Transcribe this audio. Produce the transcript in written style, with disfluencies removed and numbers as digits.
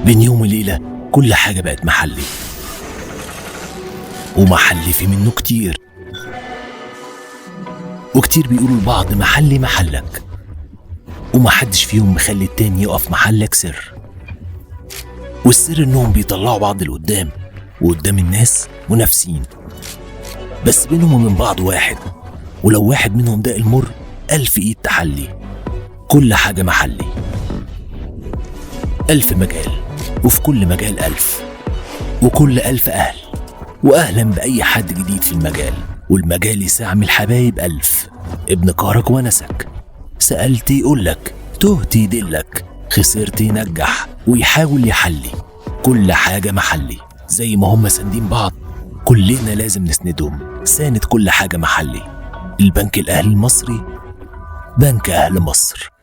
بين يوم وليلة كل حاجة بقت محلي، ومحلي في منه كتير، وكتير بيقولوا لبعض محلي محلك، ومحدش فيهم مخلي التاني يقف محلك سر. والسر انهم بيطلعوا بعض لقدام، وقدام الناس منافسين، بس بينهم وبين بعض واحد، ولو واحد منهم ده المر 1000 ايد تحلي. كل حاجة محلي، 1000 مجال، وفي كل مجال 1000، وكل 1000 أهل، وأهلا بأي حد جديد في المجال. والمجال يساعم الحبايب 1000. ابن كارك ونسك، سألت يقولك، تهت يدلك، خسرت ينجح، ويحاول يحلي. كل حاجة محلي، زي ما هم ساندين بعض كلنا لازم نسندهم. ساند كل حاجة محلي. البنك الأهلي المصري، بنك أهل مصر.